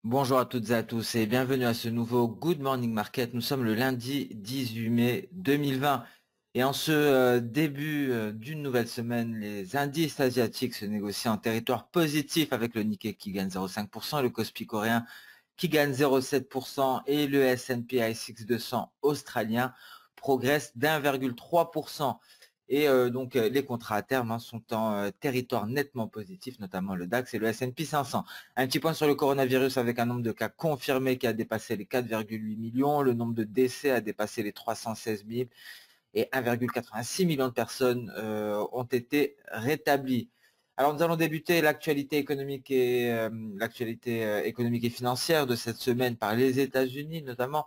Bonjour à toutes et à tous et bienvenue à ce nouveau Good Morning Market. Nous sommes le lundi 18 mai 2020 et en ce début d'une nouvelle semaine, les indices asiatiques se négocient en territoire positif avec le Nikkei qui gagne 0,5%, le Kospi coréen qui gagne 0,7% et le S&P ASX 200 australien progresse d'1,3%. Et donc les contrats à terme sont en territoire nettement positif, notamment le DAX et le S&P 500. Un petit point sur le coronavirus avec un nombre de cas confirmés qui a dépassé les 4,8 millions, le nombre de décès a dépassé les 316 000 et 1,86 million de personnes ont été rétablies. Alors nous allons débuter l'actualité économique et financière de cette semaine par les États-Unis, notamment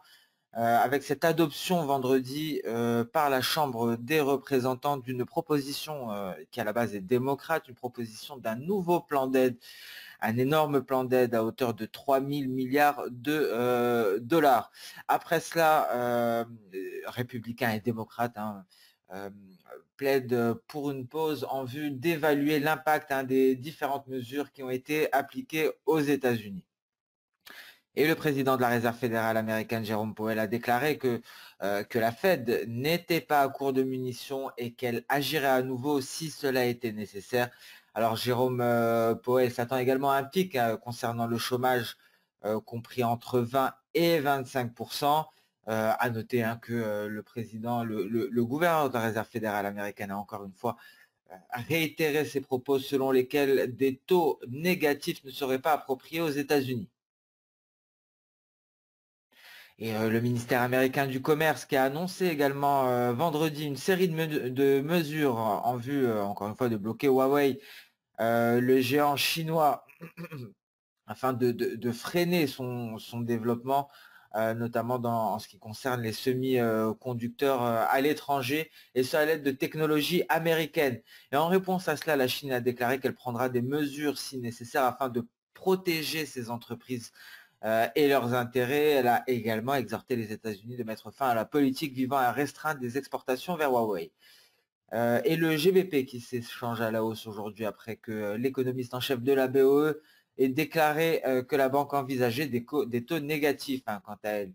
avec cette adoption vendredi par la Chambre des représentants d'une proposition qui à la base est démocrate, une proposition d'un nouveau plan d'aide, un énorme plan d'aide à hauteur de 3 000 milliards de dollars. Après cela, républicains et démocrates euh, plaident pour une pause en vue d'évaluer l'impact des différentes mesures qui ont été appliquées aux États-Unis. Et le président de la Réserve fédérale américaine, Jérôme Powell, a déclaré que la Fed n'était pas à court de munitions et qu'elle agirait à nouveau si cela était nécessaire. Alors Jérôme Powell s'attend également à un pic concernant le chômage compris entre 20 et 25%. À noter que le gouverneur de la Réserve fédérale américaine a encore une fois réitéré ses propos selon lesquels des taux négatifs ne seraient pas appropriés aux États-Unis. Et le ministère américain du Commerce qui a annoncé également vendredi une série de mesures en vue, encore une fois, de bloquer Huawei, le géant chinois, afin de freiner son développement, notamment en ce qui concerne les semi-conducteurs à l'étranger, et ce à l'aide de technologies américaines. Et en réponse à cela, la Chine a déclaré qu'elle prendra des mesures si nécessaire afin de protéger ses entreprises et leurs intérêts. Elle a également exhorté les États-Unis de mettre fin à la politique visant à restreindre des exportations vers Huawei. Et le GBP qui s'échange à la hausse aujourd'hui après que l'économiste en chef de la BOE ait déclaré que la banque envisageait des taux négatifs, quant à elle.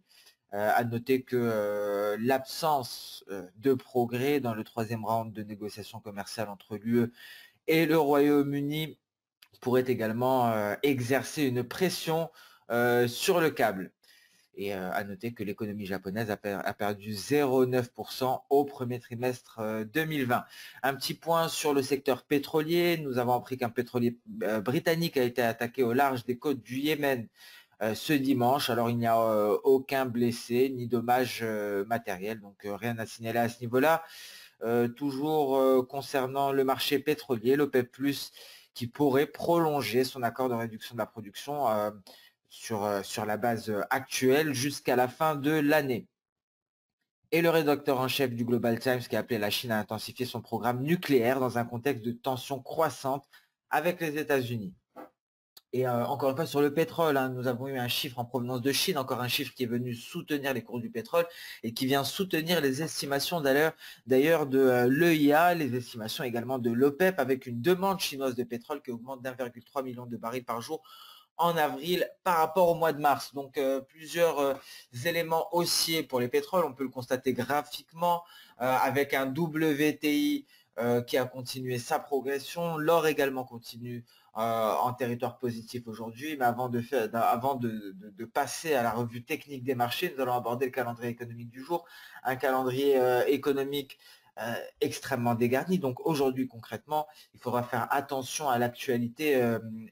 À noter que l'absence de progrès dans le troisième round de négociations commerciales entre l'UE et le Royaume-Uni pourrait également exercer une pression sur le câble. Et à noter que l'économie japonaise a perdu 0,9% au premier trimestre 2020. Un petit point sur le secteur pétrolier. Nous avons appris qu'un pétrolier britannique a été attaqué au large des côtes du Yémen ce dimanche. Alors il n'y a aucun blessé ni dommage matériel, donc rien à signaler à ce niveau-là. Toujours concernant le marché pétrolier, l'OPEP+, qui pourrait prolonger son accord de réduction de la production sur la base actuelle jusqu'à la fin de l'année. Et le rédacteur en chef du Global Times qui a appelé la Chine à intensifier son programme nucléaire dans un contexte de tensions croissantes avec les États-Unis. Et encore une fois, sur le pétrole, nous avons eu un chiffre en provenance de Chine, encore un chiffre qui est venu soutenir les cours du pétrole et qui vient soutenir les estimations d'ailleurs de l'EIA, les estimations également de l'OPEP, avec une demande chinoise de pétrole qui augmente d'1,3 million de barils par jour en avril par rapport au mois de mars. Donc plusieurs éléments haussiers pour les pétroles, on peut le constater graphiquement avec un WTI qui a continué sa progression. L'or également continue en territoire positif aujourd'hui. Mais avant de passer à la revue technique des marchés, nous allons aborder le calendrier économique du jour. Un calendrier économique extrêmement dégarni. Donc aujourd'hui, concrètement, il faudra faire attention à l'actualité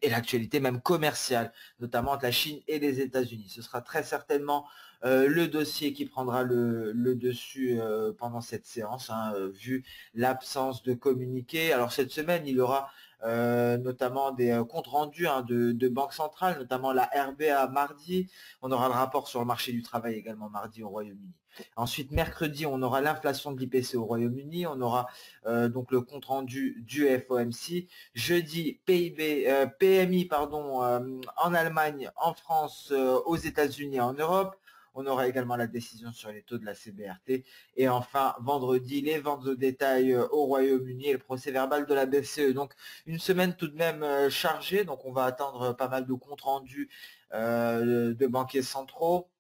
et l'actualité même commerciale, notamment entre la Chine et les États-Unis. Ce sera très certainement le dossier qui prendra le dessus pendant cette séance, vu l'absence de communiqué. Alors cette semaine, il y aura notamment des comptes rendus de banques centrales, notamment la RBA mardi. On aura le rapport sur le marché du travail également mardi au Royaume-Uni. Ensuite, mercredi, on aura l'inflation de l'IPC au Royaume-Uni. On aura donc le compte rendu du FOMC. Jeudi, PMI en Allemagne, en France, aux États-Unis et en Europe. On aura également la décision sur les taux de la CBRT. Et enfin, vendredi, les ventes au détail au Royaume-Uni et le procès verbal de la BCE. Donc, une semaine tout de même chargée. Donc, on va attendre pas mal de comptes rendus de banquiers centraux.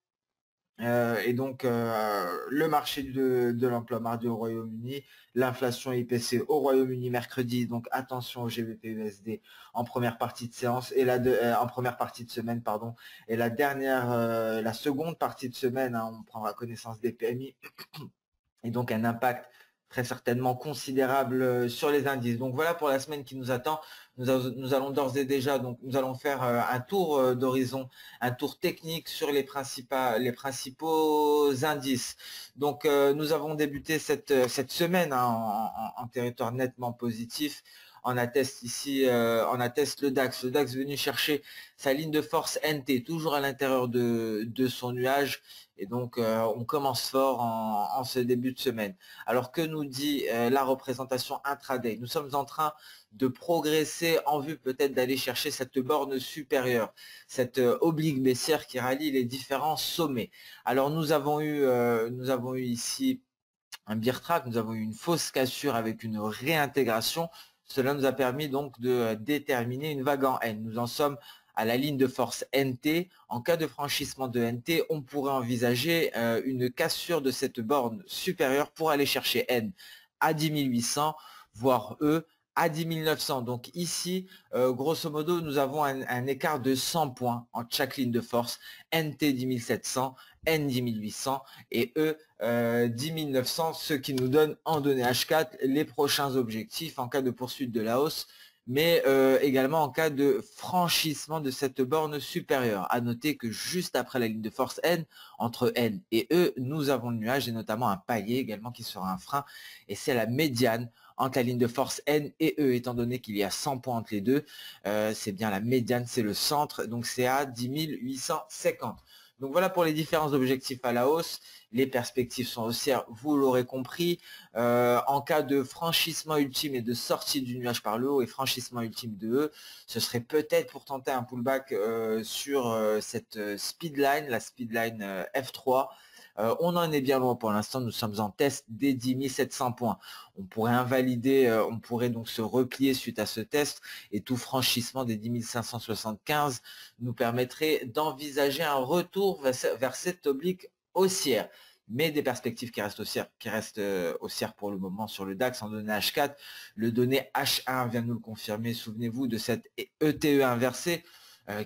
Et donc, le marché de l'emploi mardi au Royaume-Uni, l'inflation IPC au Royaume-Uni mercredi, donc attention au GBP-USD en première partie de séance et en première partie de semaine, pardon, et la seconde partie de semaine, hein, on prendra connaissance des PMI et donc un impact très certainement considérable sur les indices. Donc voilà pour la semaine qui nous attend. Nous allons d'ores et déjà, donc nous allons faire un tour d'horizon, un tour technique sur les principaux indices. Donc nous avons débuté cette semaine hein, en territoire nettement positif. On atteste ici, on atteste le DAX. Le DAX venu chercher sa ligne de force NT, toujours à l'intérieur de son nuage. Et donc, on commence fort en ce début de semaine. Alors, que nous dit la représentation intraday? Nous sommes en train de progresser en vue peut-être d'aller chercher cette borne supérieure, cette oblique baissière qui rallie les différents sommets. Alors, nous avons eu ici un bear track, nous avons eu une fausse cassure avec une réintégration. Cela nous a permis donc de déterminer une vague en N. Nous en sommes à la ligne de force NT. En cas de franchissement de NT, on pourrait envisager une cassure de cette borne supérieure pour aller chercher N à 10 800, voire E à 10 900. Donc ici, grosso modo, nous avons un écart de 100 points entre chaque ligne de force. NT 10 700, N 10 800 et E 10 900, ce qui nous donne en données H4 les prochains objectifs en cas de poursuite de la hausse, mais également en cas de franchissement de cette borne supérieure. À noter que juste après la ligne de force N, entre N et E, nous avons le nuage et notamment un palier également qui sera un frein, et c'est la médiane entre la ligne de force N et E, étant donné qu'il y a 100 points entre les deux. C'est bien la médiane, c'est le centre, donc c'est à 10 850. Donc voilà pour les différents objectifs à la hausse. Les perspectives sont haussières, vous l'aurez compris. En cas de franchissement ultime et de sortie du nuage par le haut et franchissement ultime de E, ce serait peut-être pour tenter un pullback sur cette speedline, la speedline F3. On en est bien loin pour l'instant, nous sommes en test des 10 700 points. On pourrait invalider, on pourrait donc se replier suite à ce test et tout franchissement des 10 575 nous permettrait d'envisager un retour vers cette oblique haussière, mais des perspectives qui restent haussières pour le moment sur le DAX en données H4. Le donné H1 vient de nous le confirmer. Souvenez-vous de cette ETE inversée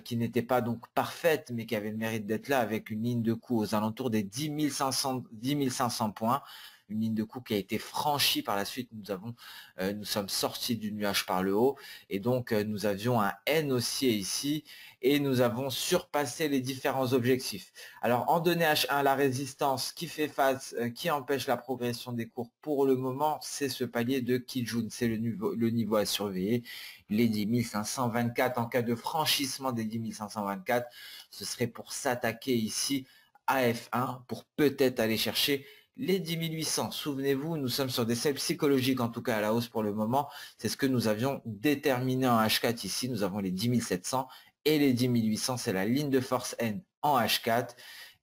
qui n'était pas donc parfaite, mais qui avait le mérite d'être là avec une ligne de coup aux alentours des 10 500 points. Une ligne de coup qui a été franchie par la suite. Nous sommes sortis du nuage par le haut et donc nous avions un N haussier ici et nous avons surpassé les différents objectifs. Alors en données H1, la résistance qui fait face, qui empêche la progression des cours pour le moment, c'est ce palier de Kijun, c'est le niveau à surveiller, les 10 524. En cas de franchissement des 10 524, ce serait pour s'attaquer ici à F1 pour peut-être aller chercher les 10 800. Souvenez-vous, nous sommes sur des seuils psychologiques, en tout cas à la hausse pour le moment. C'est ce que nous avions déterminé en H4 ici. Nous avons les 10 700 et les 10 800, c'est la ligne de force N en H4.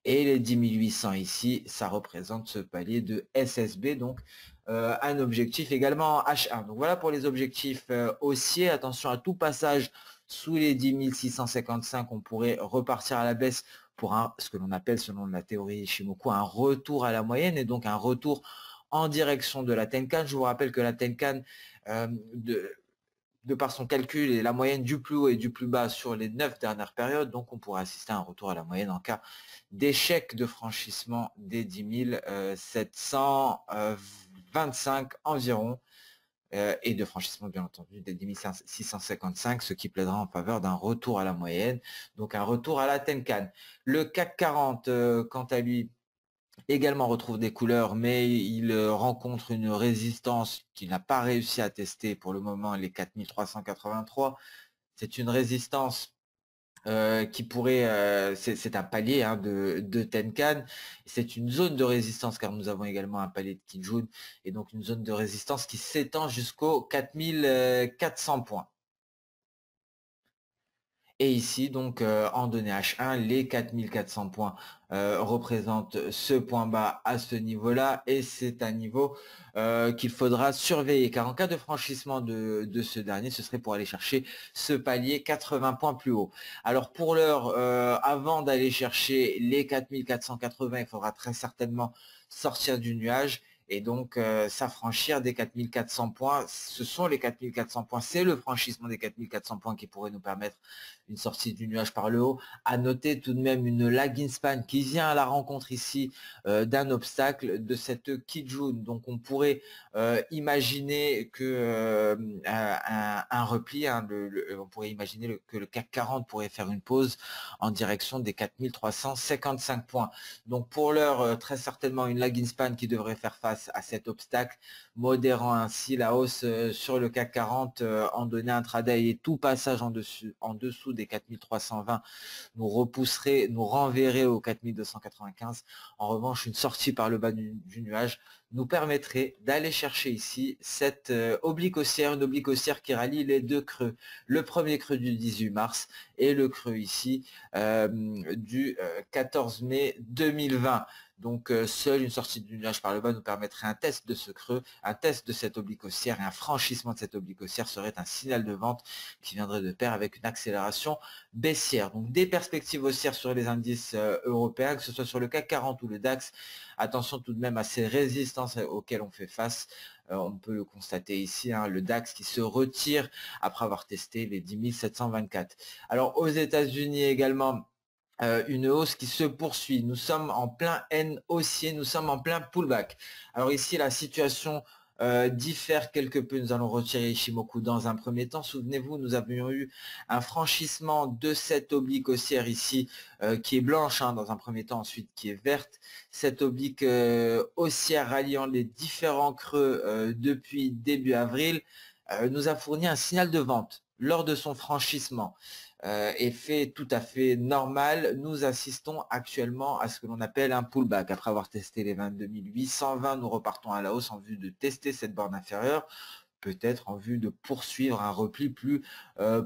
Et les 10 800 ici, ça représente ce palier de SSB, donc un objectif également en H1. Donc voilà pour les objectifs haussiers. Attention à tout passage sous les 10 655, on pourrait repartir à la baisse pour ce que l'on appelle, selon la théorie Ishimoku, un retour à la moyenne et donc un retour en direction de la Tenkan. Je vous rappelle que la Tenkan, de par son calcul, est la moyenne du plus haut et du plus bas sur les 9 dernières périodes. Donc, on pourrait assister à un retour à la moyenne en cas d'échec de franchissement des 10 725 environ. Et de franchissement bien entendu des 10 655, ce qui plaidera en faveur d'un retour à la moyenne, donc un retour à la Tenkan. Le CAC 40, quant à lui, également retrouve des couleurs, mais il rencontre une résistance qu'il n'a pas réussi à tester pour le moment, les 4383. C'est une résistance qui pourrait, c'est un palier hein, de Tenkan, c'est une zone de résistance car nous avons également un palier de Kijun et donc une zone de résistance qui s'étend jusqu'aux 4400 points. Et ici, donc, en données H1, les 4400 points représentent ce point bas à ce niveau-là, et c'est un niveau qu'il faudra surveiller, car en cas de franchissement de ce dernier, ce serait pour aller chercher ce palier 80 points plus haut. Alors pour l'heure, avant d'aller chercher les 4480, il faudra très certainement sortir du nuage et donc s'affranchir des 4400 points. Ce sont les 4400 points, c'est le franchissement des 4400 points qui pourrait nous permettre une sortie du nuage par le haut. À noter tout de même une lagging span qui vient à la rencontre ici d'un obstacle de cette Kijun. Donc on pourrait imaginer que un repli, hein, on pourrait imaginer que le CAC 40 pourrait faire une pause en direction des 4355 points. Donc pour l'heure, très certainement une lagging span qui devrait faire face à cet obstacle, modérant ainsi la hausse sur le CAC 40 en données intraday, et tout passage en dessous des 4320 nous repousserait, nous renverrait aux 4295. En revanche, une sortie par le bas du nuage nous permettrait d'aller chercher ici cette oblique haussière, une oblique haussière qui rallie les deux creux. Le premier creux du 18 mars et le creux ici du 14 mai 2020. Donc seule une sortie du nuage par le bas nous permettrait un test de ce creux, un test de cette oblique haussière, et un franchissement de cette oblique haussière serait un signal de vente qui viendrait de pair avec une accélération baissière. Donc des perspectives haussières sur les indices européens, que ce soit sur le CAC 40 ou le DAX. Attention tout de même à ces résistances auxquelles on fait face. On peut le constater ici, hein, le DAX qui se retire après avoir testé les 10 724. Alors aux États-Unis également, une hausse qui se poursuit. Nous sommes en plein N haussier, nous sommes en plein pullback. Alors ici, la situation diffère quelque peu. Nous allons retirer Ishimoku dans un premier temps. Souvenez-vous, nous avions eu un franchissement de cette oblique haussière ici, qui est blanche hein, dans un premier temps, ensuite qui est verte. Cette oblique haussière ralliant les différents creux depuis début avril nous a fourni un signal de vente lors de son franchissement. Effet tout à fait normal, nous assistons actuellement à ce que l'on appelle un pullback. Après avoir testé les 22 820, nous repartons à la hausse en vue de tester cette borne inférieure, peut-être en vue de poursuivre un repli plus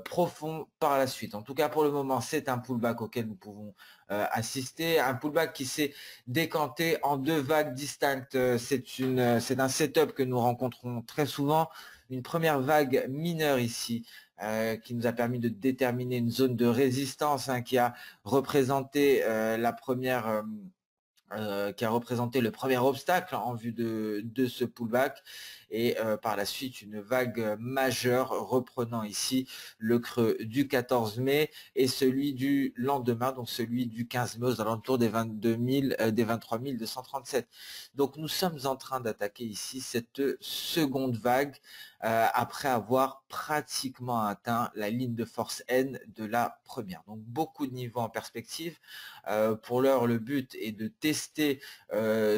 profond par la suite. En tout cas, pour le moment, c'est un pullback auquel nous pouvons assister. Un pullback qui s'est décanté en deux vagues distinctes. C'est un setup que nous rencontrons très souvent. Une première vague mineure ici, qui nous a permis de déterminer une zone de résistance hein, qui a représenté qui a représenté le premier obstacle en vue de ce pullback, et par la suite une vague majeure reprenant ici le creux du 14 mai et celui du lendemain, donc celui du 15 mai aux alentours des 22 000, des 23 237. Donc nous sommes en train d'attaquer ici cette seconde vague après avoir pratiquement atteint la ligne de force N de la première. Donc beaucoup de niveaux en perspective. Pour l'heure, le but est de tester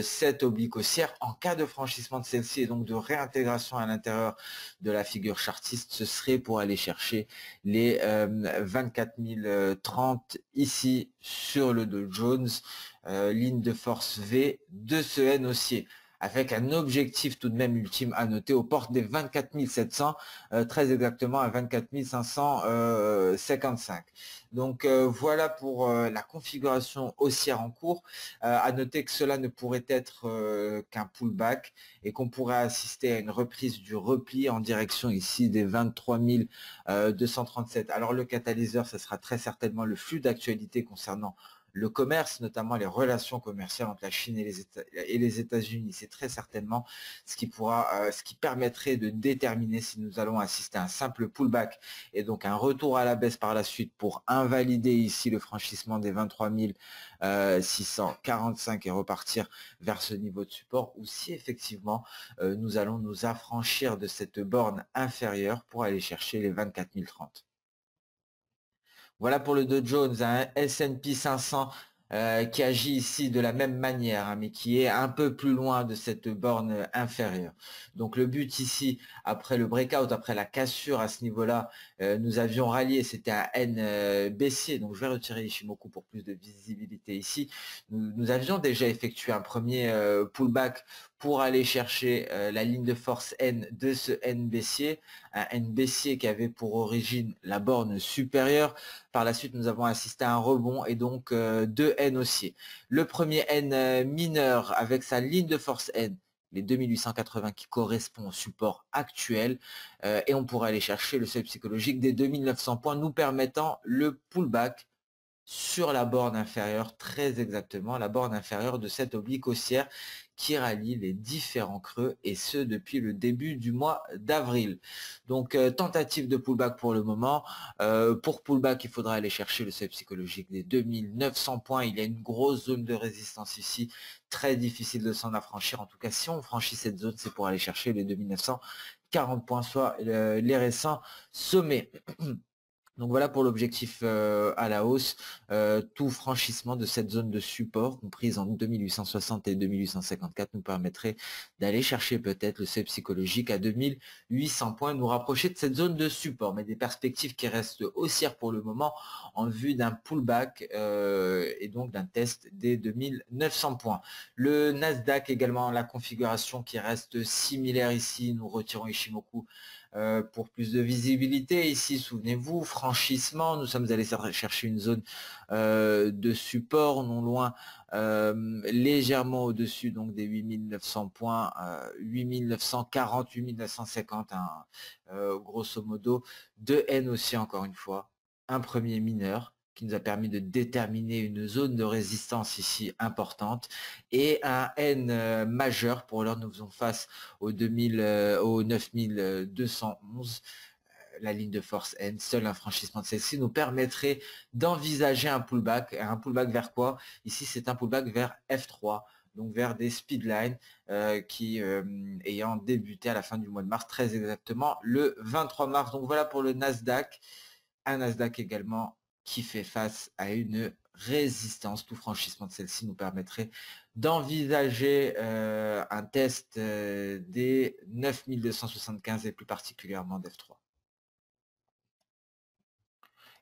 cette oblique haussière. En cas de franchissement de celle-ci et donc de réintégration à l'intérieur de la figure chartiste, ce serait pour aller chercher les 24 030 ici sur le Dow Jones, ligne de force V de ce N haussier, avec un objectif tout de même ultime à noter aux portes des 24 700, très exactement à 24 555. Donc voilà pour la configuration haussière en cours. À noter que cela ne pourrait être qu'un pullback et qu'on pourrait assister à une reprise du repli en direction ici des 23 237. Alors le catalyseur, ce sera très certainement le flux d'actualité concernant le commerce, notamment les relations commerciales entre la Chine et les États-Unis. C'est très certainement ce qui permettrait de déterminer si nous allons assister à un simple pullback et donc un retour à la baisse par la suite pour invalider ici le franchissement des 23 645 et repartir vers ce niveau de support, ou si effectivement nous allons nous affranchir de cette borne inférieure pour aller chercher les 24 030. Voilà pour le Dow Jones, un S&P 500 qui agit ici de la même manière, hein, mais qui est un peu plus loin de cette borne inférieure. Donc le but ici, après le breakout, après la cassure à ce niveau-là, nous avions rallié, c'était un N baissier, donc je vais retirer Ishimoku pour plus de visibilité ici. Nous avions déjà effectué un premier pullback pour aller chercher la ligne de force N de ce N baissier, un N baissier qui avait pour origine la borne supérieure. Par la suite, nous avons assisté à un rebond et donc 2 N haussiers. Le premier N mineur avec sa ligne de force N, les 2880 qui correspond au support actuel, et on pourra aller chercher le seuil psychologique des 2900 points, nous permettant le pullback sur la borne inférieure, très exactement, la borne inférieure de cette oblique haussière qui rallie les différents creux, et ce depuis le début du mois d'avril. Donc tentative de pullback pour le moment. Pour pullback, il faudra aller chercher le seuil psychologique des 2900 points. Il y a une grosse zone de résistance ici, très difficile de s'en affranchir. En tout cas, si on franchit cette zone, c'est pour aller chercher les 2940 points, soit les récents sommets. Donc voilà pour l'objectif à la hausse, tout franchissement de cette zone de support comprise en 2860 et 2854 nous permettrait d'aller chercher peut-être le seuil psychologique à 2800 points, nous rapprocher de cette zone de support, mais des perspectives qui restent haussières pour le moment en vue d'un pullback et donc d'un test des 2900 points. Le Nasdaq également, la configuration qui reste similaire ici, nous retirons Ishimoku pour plus de visibilité. Ici, souvenez-vous, franchissement, nous sommes allés chercher une zone de support non loin, légèrement au-dessus donc des 8900 points, 8940, 8950, hein, grosso modo, 2 N aussi encore une fois, un premier mineur qui nous a permis de déterminer une zone de résistance ici importante, et un N majeur. Pour l'heure, nous faisons face au 9211. La ligne de force N, seul un franchissement de celle-ci nous permettrait d'envisager un pullback. Un pullback vers quoi? Ici, c'est un pullback vers F3, donc vers des speedlines qui ayant débuté à la fin du mois de mars, très exactement le 23 mars. Donc voilà pour le Nasdaq. Un Nasdaq également qui fait face à une résistance. Tout franchissement de celle-ci nous permettrait d'envisager un test des 9275 et plus particulièrement d'F3.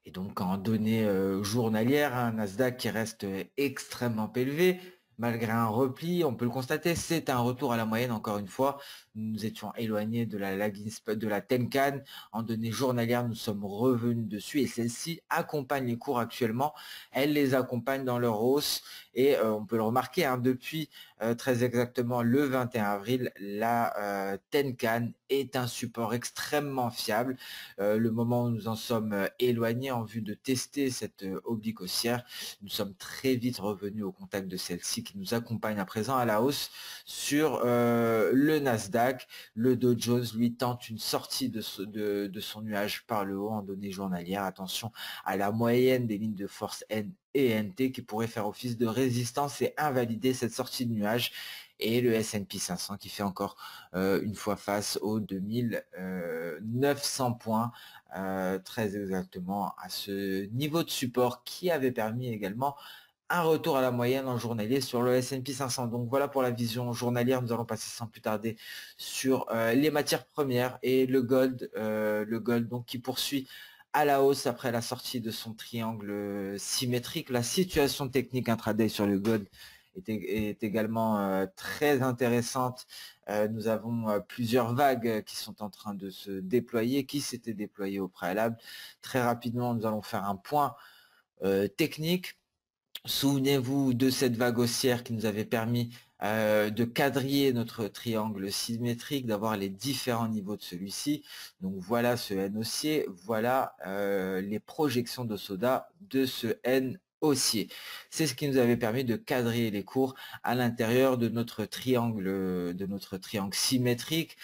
Et donc en données journalières, un Nasdaq qui reste extrêmement élevé, malgré un repli, on peut le constater, c'est un retour à la moyenne encore une fois. Nous étions éloignés de la lagging spot de la Tenkan. En données journalières, nous sommes revenus dessus et celle-ci accompagne les cours actuellement. Elle les accompagne dans leur hausse et on peut le remarquer, hein, depuis très exactement le 21 avril, la Tenkan est un support extrêmement fiable. Le moment où nous en sommes éloignés en vue de tester cette oblique haussière, nous sommes très vite revenus au contact de celle-ci qui nous accompagne à présent à la hausse sur le Nasdaq. Le Dow Jones, lui, tente une sortie de son nuage par le haut en données journalières. Attention à la moyenne des lignes de force N et NT qui pourrait faire office de résistance et invalider cette sortie de nuage, et le S&P 500 qui fait encore une fois face aux 2900 points, très exactement à ce niveau de support qui avait permis également un retour à la moyenne en journalier sur le S&P 500. Donc voilà pour la vision journalière. Nous allons passer sans plus tarder sur les matières premières et le gold donc qui poursuit à la hausse après la sortie de son triangle symétrique. La situation technique intraday sur le gold est également très intéressante. Nous avons plusieurs vagues qui sont en train de se déployer, qui s'étaient déployées au préalable. Très rapidement, nous allons faire un point technique. Souvenez-vous de cette vague haussière qui nous avait permis de quadriller notre triangle symétrique, d'avoir les différents niveaux de celui-ci. Donc voilà ce N haussier, voilà les projections de Soda de ce N haussier. C'est ce qui nous avait permis de quadriller les cours à l'intérieur de notre triangle symétrique.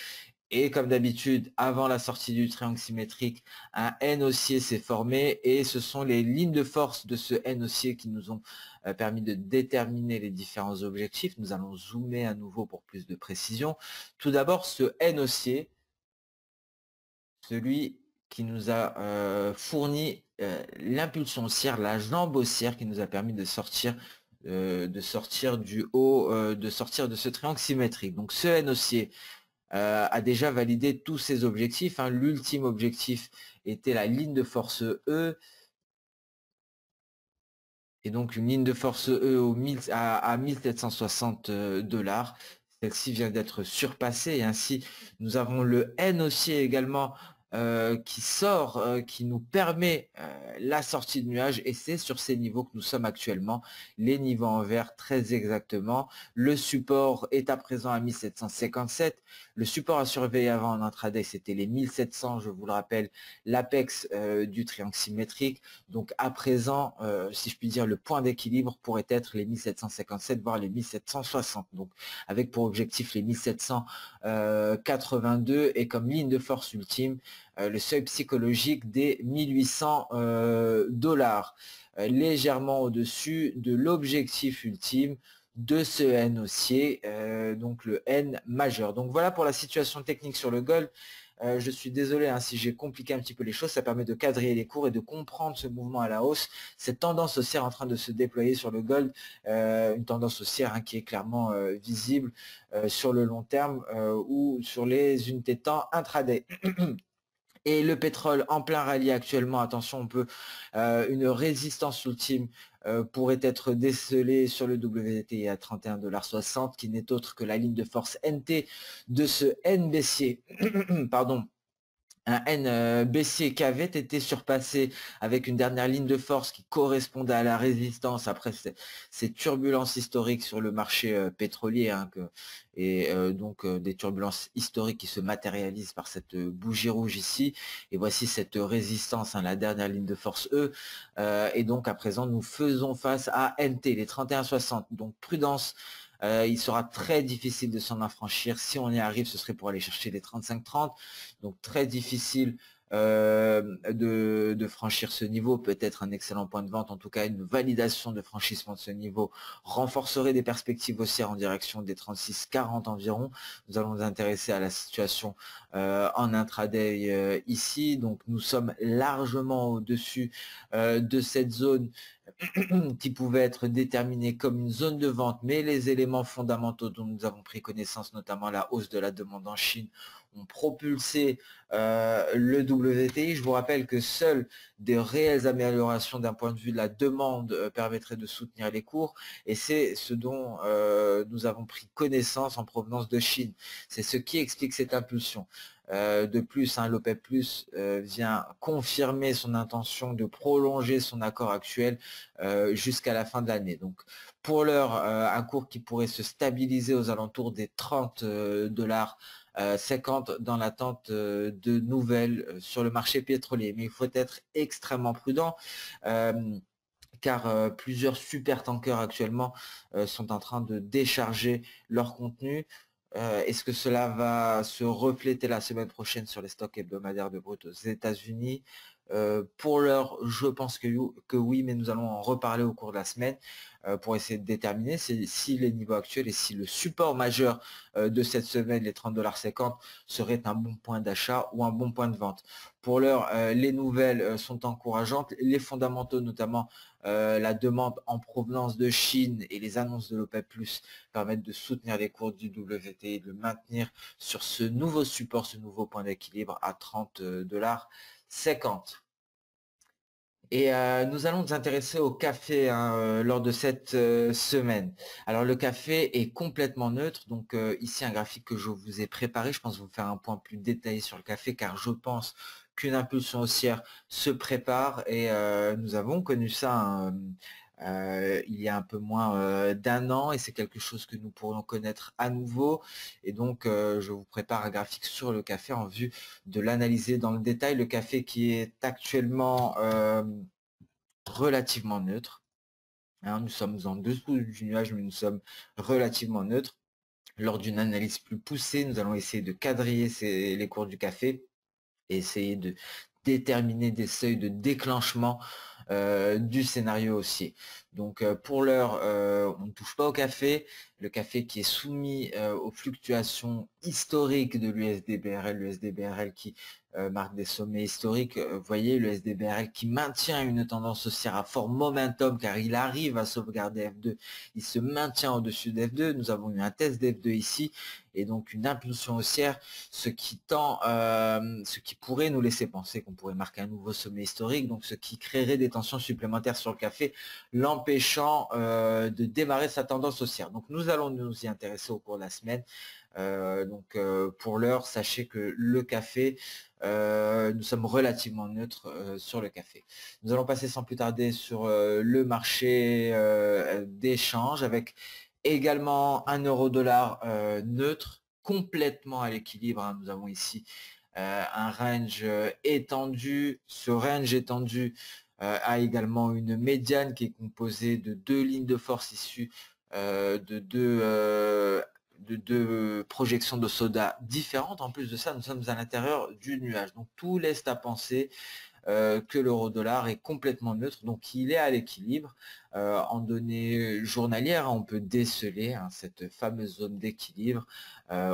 Et comme d'habitude, avant la sortie du triangle symétrique, un N haussier s'est formé et ce sont les lignes de force de ce N haussier qui nous ont permis de déterminer les différents objectifs. Nous allons zoomer à nouveau pour plus de précision. Tout d'abord, ce N haussier, celui qui nous a fourni l'impulsion haussière, la jambe haussière qui nous a permis de sortir du haut, de sortir de ce triangle symétrique. Donc ce N haussier a déjà validé tous ses objectifs, hein. L'ultime objectif était la ligne de force E, et donc une ligne de force E à 1760 $. Celle-ci vient d'être surpassée et ainsi nous avons le N haussier également qui sort, qui nous permet la sortie de nuages, et c'est sur ces niveaux que nous sommes actuellement, les niveaux en vert très exactement. Le support est à présent à 1757. Le support à surveiller avant en intraday, c'était les 1700, je vous le rappelle, l'apex du triangle symétrique. Donc à présent, si je puis dire, le point d'équilibre pourrait être les 1757, voire les 1760. Donc avec pour objectif les 1782 et comme ligne de force ultime, le seuil psychologique des 1800 dollars, légèrement au-dessus de l'objectif ultime de ce N haussier, donc le N majeur. Donc voilà pour la situation technique sur le gold. Je suis désolé hein, si j'ai compliqué un petit peu les choses, ça permet de quadriller les cours et de comprendre ce mouvement à la hausse, cette tendance haussière en train de se déployer sur le gold, une tendance haussière hein, qui est clairement visible sur le long terme ou sur les unités de temps intraday. Et le pétrole en plein rallye actuellement, attention, on peut une résistance ultime pourrait être décelée sur le WTI à 31,60 $, qui n'est autre que la ligne de force NT de ce N baissier, pardon, un N baissier qui avait été surpassé avec une dernière ligne de force qui correspondait à la résistance après ces turbulences historiques sur le marché pétrolier hein, et donc des turbulences historiques qui se matérialisent par cette bougie rouge ici, et voici cette résistance, hein, la dernière ligne de force E, et donc à présent nous faisons face à NT, les 31,60, donc prudence. Il sera très difficile de s'en affranchir. Si on y arrive, ce serait pour aller chercher les 35,30. Donc très difficile de franchir ce niveau. Peut-être un excellent point de vente, en tout cas une validation de franchissement de ce niveau renforcerait des perspectives haussières en direction des 36,40 environ. Nous allons nous intéresser à la situation en intraday ici. Donc nous sommes largement au-dessus de cette zone qui pouvait être déterminée comme une zone de vente, mais les éléments fondamentaux dont nous avons pris connaissance, notamment la hausse de la demande en Chine, ont propulsé le WTI. Je vous rappelle que seules des réelles améliorations d'un point de vue de la demande permettraient de soutenir les cours, et c'est ce dont nous avons pris connaissance en provenance de Chine. C'est ce qui explique cette impulsion. De plus, hein, l'OPEP+ vient confirmer son intention de prolonger son accord actuel jusqu'à la fin de l'année. Donc pour l'heure, un cours qui pourrait se stabiliser aux alentours des 30 dollars 50 dans l'attente de nouvelles sur le marché pétrolier. Mais il faut être extrêmement prudent car plusieurs super tankers actuellement sont en train de décharger leur contenu. Est-ce que cela va se refléter la semaine prochaine sur les stocks hebdomadaires de brut aux États-Unis? Pour l'heure, je pense que oui, mais nous allons en reparler au cours de la semaine pour essayer de déterminer si les niveaux actuels et si le support majeur de cette semaine, les 30,50 $, serait un bon point d'achat ou un bon point de vente. Pour l'heure, les nouvelles sont encourageantes. Les fondamentaux, notamment la demande en provenance de Chine et les annonces de l'OPEP+, permettent de soutenir les cours du WTI et de le maintenir sur ce nouveau support, ce nouveau point d'équilibre à 30,50 $. Et nous allons nous intéresser au café hein, lors de cette semaine. Alors le café est complètement neutre, donc ici un graphique que je vous ai préparé. Je pense vous faire un point plus détaillé sur le café car je pense qu'une impulsion haussière se prépare et nous avons connu ça hein, il y a un peu moins d'un an, et c'est quelque chose que nous pourrions connaître à nouveau. Et donc je vous prépare un graphique sur le café en vue de l'analyser dans le détail. Le café qui est actuellement relativement neutre. Hein, nous sommes en dessous du nuage, mais nous sommes relativement neutres. Lors d'une analyse plus poussée, nous allons essayer de quadriller les cours du café et essayer de déterminer des seuils de déclenchement du scénario haussier. Donc pour l'heure, on ne touche pas au café. Le café qui est soumis aux fluctuations historiques de l'USD-BRL, l'USD-BRL qui marque des sommets historiques. Vous voyez, le SDBRL qui maintient une tendance haussière à fort momentum car il arrive à sauvegarder F2. Il se maintient au-dessus de F2. Nous avons eu un test d'F2 ici et donc une impulsion haussière, ce qui pourrait nous laisser penser qu'on pourrait marquer un nouveau sommet historique, donc ce qui créerait des tensions supplémentaires sur le café, l'empêchant de démarrer sa tendance haussière. Donc nous allons nous y intéresser au cours de la semaine. Donc pour l'heure, sachez que le café, nous sommes relativement neutres sur le café. Nous allons passer sans plus tarder sur le marché d'échange avec également un euro-dollar neutre, complètement à l'équilibre, hein. Nous avons ici un range étendu. Ce range étendu a également une médiane qui est composée de deux lignes de force issues de deux projections de soda différentes. En plus de ça, nous sommes à l'intérieur du nuage. Donc tout laisse à penser que l'euro-dollar est complètement neutre, donc il est à l'équilibre. En données journalières, on peut déceler cette fameuse zone d'équilibre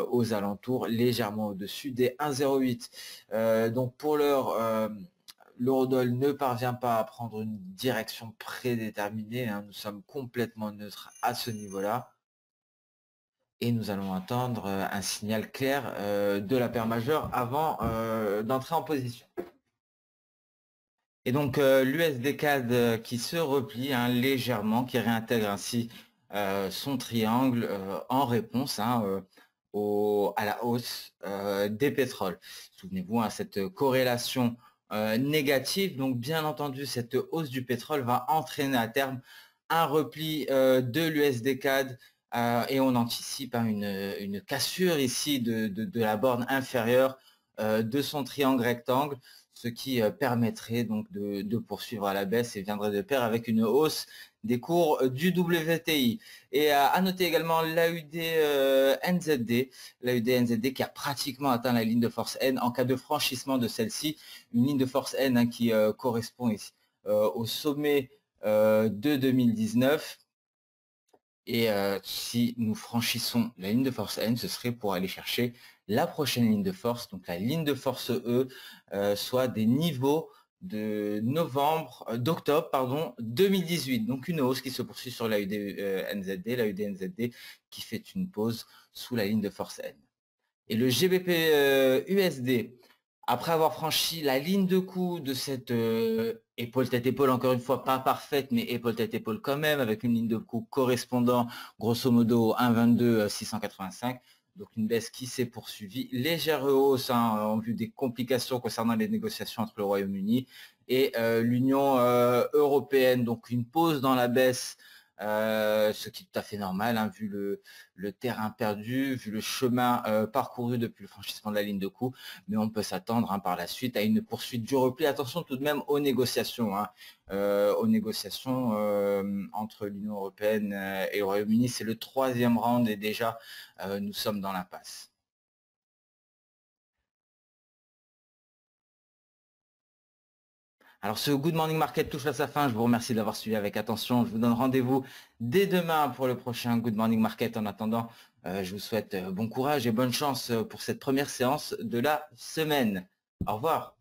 aux alentours, légèrement au-dessus des 1,08. Donc pour l'heure, l'eurodoll ne parvient pas à prendre une direction prédéterminée, hein. Nous sommes complètement neutres à ce niveau-là. Et nous allons attendre un signal clair de la paire majeure avant d'entrer en position. Et donc l'USD CAD qui se replie légèrement, qui réintègre ainsi son triangle en réponse à la hausse des pétroles. Souvenez-vous, cette corrélation négative. Donc bien entendu, cette hausse du pétrole va entraîner à terme un repli de l'USD CAD et on anticipe une cassure ici de la borne inférieure de son triangle rectangle, ce qui permettrait donc de poursuivre à la baisse et viendrait de pair avec une hausse des cours du WTI. Et à noter également l'AUD-NZD, l'AUD-NZD qui a pratiquement atteint la ligne de force N en cas de franchissement de celle-ci, une ligne de force N qui correspond ici au sommet de 2019. Et si nous franchissons la ligne de force N, ce serait pour aller chercher la prochaine ligne de force, donc la ligne de force E, soit des niveaux de d'octobre 2018. Donc une hausse qui se poursuit sur la UD-NZD, la UD-NZD qui fait une pause sous la ligne de force N. Et le GBP USD, après avoir franchi la ligne de coup de cette épaule tête épaule, encore une fois pas parfaite, mais épaule tête épaule quand même, avec une ligne de coup correspondant grosso modo 1,22 685. Donc une baisse qui s'est poursuivie, légère hausse en vue des complications concernant les négociations entre le Royaume-Uni et l'Union européenne. Donc une pause dans la baisse, ce qui est tout à fait normal, vu le terrain perdu, vu le chemin parcouru depuis le franchissement de la ligne de coup, mais on peut s'attendre par la suite à une poursuite du repli. Attention tout de même aux négociations, entre l'Union européenne et le Royaume-Uni. C'est le 3e round et déjà nous sommes dans l'impasse. Alors ce Good Morning Market touche à sa fin. Je vous remercie d'avoir suivi avec attention. Je vous donne rendez-vous dès demain pour le prochain Good Morning Market. En attendant, je vous souhaite bon courage et bonne chance pour cette première séance de la semaine. Au revoir.